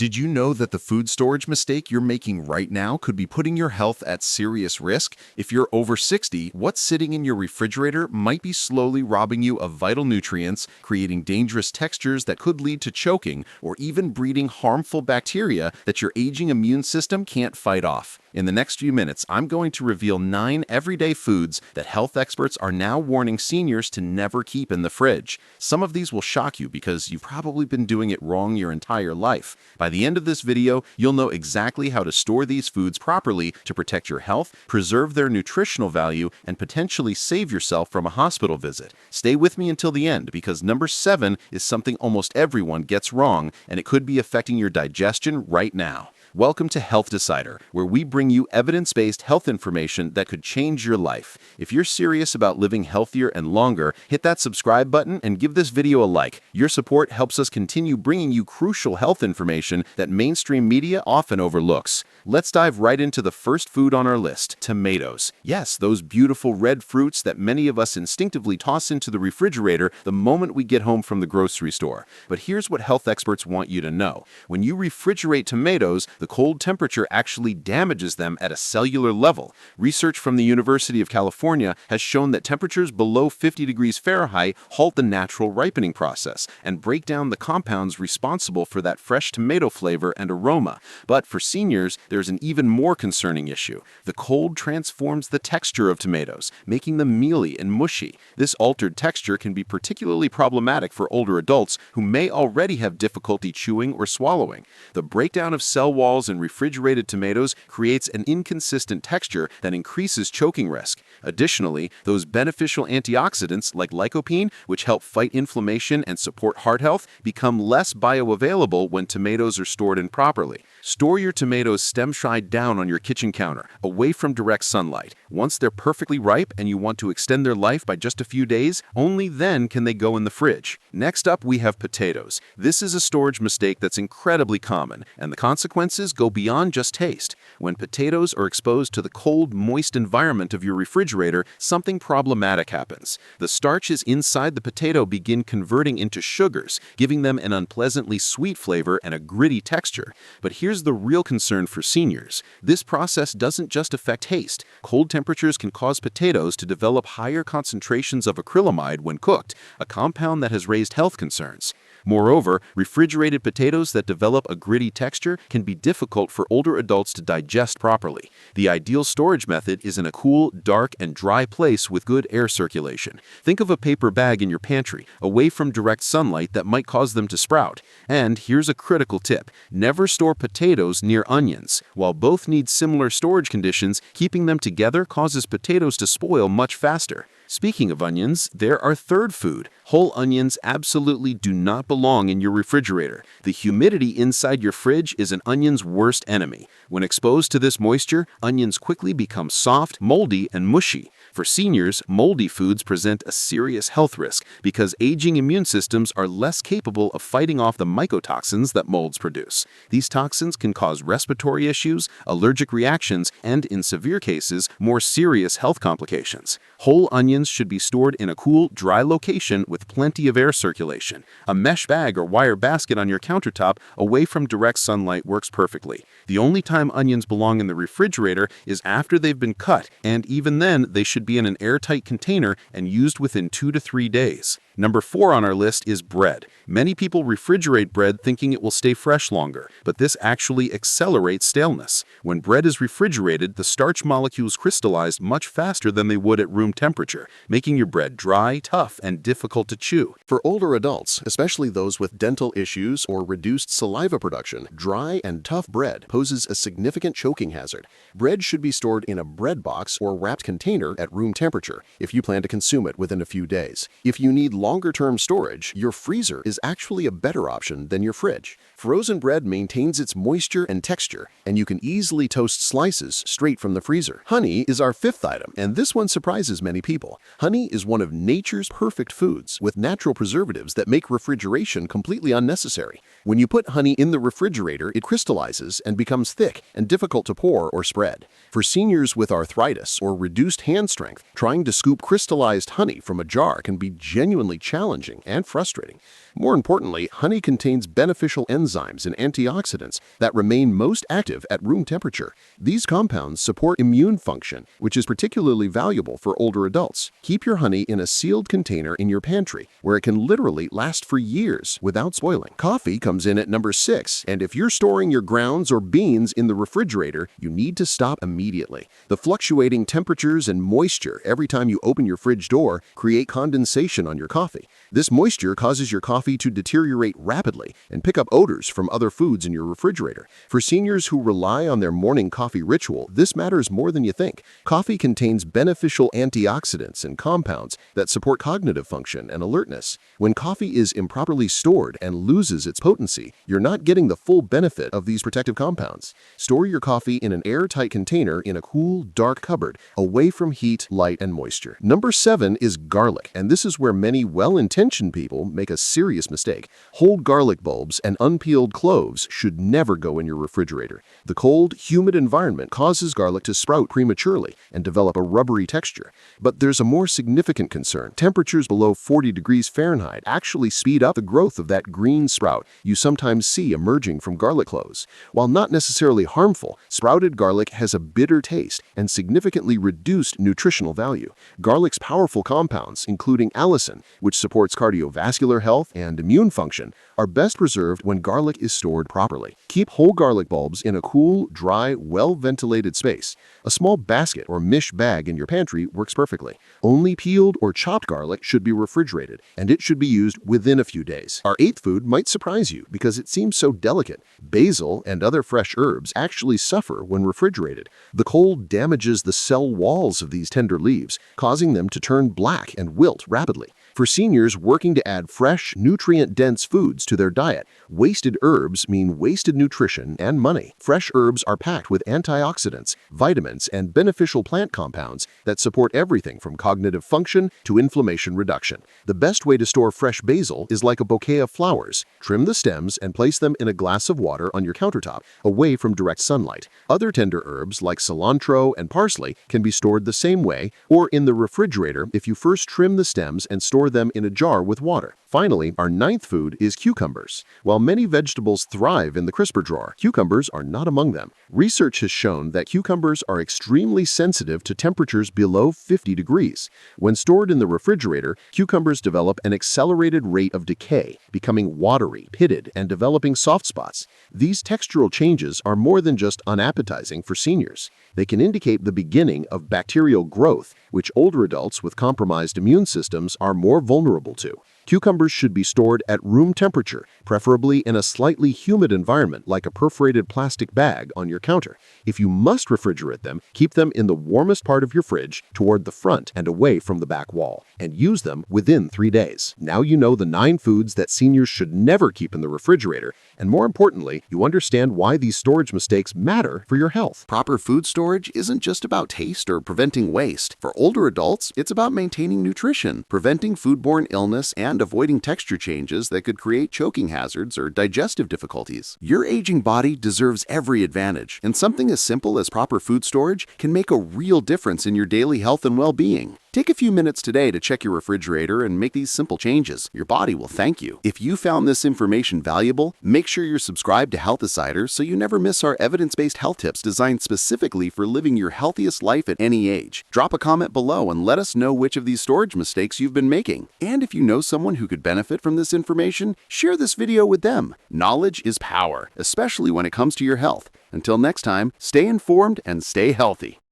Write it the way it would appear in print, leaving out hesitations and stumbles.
Did you know that the food storage mistake you're making right now could be putting your health at serious risk? If you're over 60, what's sitting in your refrigerator might be slowly robbing you of vital nutrients, creating dangerous textures that could lead to choking, or even breeding harmful bacteria that your aging immune system can't fight off. In the next few minutes, I'm going to reveal 9 everyday foods that health experts are now warning seniors to never keep in the fridge. Some of these will shock you because you've probably been doing it wrong your entire life. By the end of this video, you'll know exactly how to store these foods properly to protect your health, preserve their nutritional value, and potentially save yourself from a hospital visit. Stay with me until the end because number 7 is something almost everyone gets wrong, and it could be affecting your digestion right now. Welcome to Health Decider, where we bring you evidence-based health information that could change your life. If you're serious about living healthier and longer, hit that subscribe button and give this video a like. Your support helps us continue bringing you crucial health information that mainstream media often overlooks. Let's dive right into the first food on our list, tomatoes. Yes, those beautiful red fruits that many of us instinctively toss into the refrigerator the moment we get home from the grocery store. But here's what health experts want you to know. When you refrigerate tomatoes, the cold temperature actually damages them at a cellular level. Research from the University of California has shown that temperatures below 50 degrees Fahrenheit halt the natural ripening process and break down the compounds responsible for that fresh tomato flavor and aroma. But for seniors, there's an even more concerning issue. The cold transforms the texture of tomatoes, making them mealy and mushy. This altered texture can be particularly problematic for older adults who may already have difficulty chewing or swallowing. The breakdown of cell walls in refrigerated tomatoes creates an inconsistent texture that increases choking risk. Additionally, those beneficial antioxidants like lycopene, which help fight inflammation and support heart health, become less bioavailable when tomatoes are stored improperly. Store your tomatoes stem-side down on your kitchen counter, away from direct sunlight. Once they're perfectly ripe and you want to extend their life by just a few days, only then can they go in the fridge. Next up, we have potatoes. This is a storage mistake that's incredibly common, and the consequences go beyond just taste. When potatoes are exposed to the cold, moist environment of your refrigerator, something problematic happens. The starches inside the potato begin converting into sugars, giving them an unpleasantly sweet flavor and a gritty texture. But here's the real concern for seniors. This process doesn't just affect taste. Cold temperatures can cause potatoes to develop higher concentrations of acrylamide when cooked, a compound that has raised health concerns. Moreover, refrigerated potatoes that develop a gritty texture can be difficult for older adults to digest properly. The ideal storage method is in a cool, dark, and dry place with good air circulation. Think of a paper bag in your pantry, away from direct sunlight that might cause them to sprout. And here's a critical tip. Never store potatoes near onions. While both need similar storage conditions, keeping them together causes potatoes to spoil much faster. Speaking of onions, they're our third food. Whole onions absolutely do not belong in your refrigerator. The humidity inside your fridge is an onion's worst enemy. When exposed to this moisture, onions quickly become soft, moldy, and mushy. For seniors, moldy foods present a serious health risk because aging immune systems are less capable of fighting off the mycotoxins that molds produce. These toxins can cause respiratory issues, allergic reactions, and, in severe cases, more serious health complications. Whole onions should be stored in a cool, dry location with plenty of air circulation. A mesh bag or wire basket on your countertop away from direct sunlight works perfectly. The only time onions belong in the refrigerator is after they've been cut, and even then, they should be in an airtight container and used within 2 to 3 days. Number 4 on our list is bread. Many people refrigerate bread thinking it will stay fresh longer, but this actually accelerates staleness. When bread is refrigerated, the starch molecules crystallize much faster than they would at room temperature, making your bread dry, tough, and difficult to chew. For older adults, especially those with dental issues or reduced saliva production, dry and tough bread poses a significant choking hazard. Bread should be stored in a bread box or wrapped container at room temperature if you plan to consume it within a few days. If you need longer-term storage, your freezer is actually a better option than your fridge. Frozen bread maintains its moisture and texture, and you can easily toast slices straight from the freezer. Honey is our 5th item, and this one surprises many people. Honey is one of nature's perfect foods with natural preservatives that make refrigeration completely unnecessary. When you put honey in the refrigerator, it crystallizes and becomes thick and difficult to pour or spread. For seniors with arthritis or reduced hand strength, trying to scoop crystallized honey from a jar can be genuinely only challenging and frustrating. More importantly, honey contains beneficial enzymes and antioxidants that remain most active at room temperature. These compounds support immune function, which is particularly valuable for older adults. Keep your honey in a sealed container in your pantry, where it can literally last for years without spoiling. Coffee comes in at number 6, and if you're storing your grounds or beans in the refrigerator, you need to stop immediately. The fluctuating temperatures and moisture every time you open your fridge door create condensation on your coffee. This moisture causes your coffee to deteriorate rapidly and pick up odors from other foods in your refrigerator. For seniors who rely on their morning coffee ritual, this matters more than you think. Coffee contains beneficial antioxidants and compounds that support cognitive function and alertness. When coffee is improperly stored and loses its potency, you're not getting the full benefit of these protective compounds. Store your coffee in an airtight container in a cool, dark cupboard, away from heat, light, and moisture. Number 7 is garlic, and this is where many well-intentioned people make a serious mistake. Whole garlic bulbs and unpeeled cloves should never go in your refrigerator. The cold, humid environment causes garlic to sprout prematurely and develop a rubbery texture. But there's a more significant concern. Temperatures below 40 degrees Fahrenheit actually speed up the growth of that green sprout you sometimes see emerging from garlic cloves. While not necessarily harmful, sprouted garlic has a bitter taste and significantly reduced nutritional value. Garlic's powerful compounds, including allicin, which supports cardiovascular health and immune function, are best preserved when garlic is stored properly. Keep whole garlic bulbs in a cool, dry, well-ventilated space. A small basket or mesh bag in your pantry works perfectly. Only peeled or chopped garlic should be refrigerated, and it should be used within a few days. Our 8th food might surprise you because it seems so delicate. Basil and other fresh herbs actually suffer when refrigerated. The cold damages the cell walls of these tender leaves, causing them to turn black and wilt rapidly. For seniors working to add fresh, nutrient-dense foods to their diet, wasted herbs mean wasted nutrition and money. Fresh herbs are packed with antioxidants, vitamins, and beneficial plant compounds that support everything from cognitive function to inflammation reduction. The best way to store fresh basil is like a bouquet of flowers. Trim the stems and place them in a glass of water on your countertop, away from direct sunlight. Other tender herbs like cilantro and parsley can be stored the same way, or in the refrigerator if you first trim the stems and store them in a jar with water. Finally, our 9th food is cucumbers. While many vegetables thrive in the crisper drawer, cucumbers are not among them. Research has shown that cucumbers are extremely sensitive to temperatures below 50 degrees. When stored in the refrigerator, cucumbers develop an accelerated rate of decay, becoming watery, pitted, and developing soft spots. These textural changes are more than just unappetizing for seniors. They can indicate the beginning of bacterial growth, which older adults with compromised immune systems are more vulnerable to. Cucumbers should be stored at room temperature, preferably in a slightly humid environment like a perforated plastic bag on your counter. If you must refrigerate them, keep them in the warmest part of your fridge toward the front and away from the back wall, and use them within 3 days. Now you know the 9 foods that seniors should never keep in the refrigerator, and more importantly, you understand why these storage mistakes matter for your health. Proper food storage isn't just about taste or preventing waste. For older adults, it's about maintaining nutrition, preventing foodborne illness, and avoiding texture changes that could create choking hazards or digestive difficulties. Your aging body deserves every advantage, and something as simple as proper food storage can make a real difference in your daily health and well-being. Take a few minutes today to check your refrigerator and make these simple changes. Your body will thank you. If you found this information valuable, make sure you're subscribed to Health Decider so you never miss our evidence-based health tips designed specifically for living your healthiest life at any age. Drop a comment below and let us know which of these storage mistakes you've been making. And if you know someone who could benefit from this information, share this video with them. Knowledge is power, especially when it comes to your health. Until next time, stay informed and stay healthy.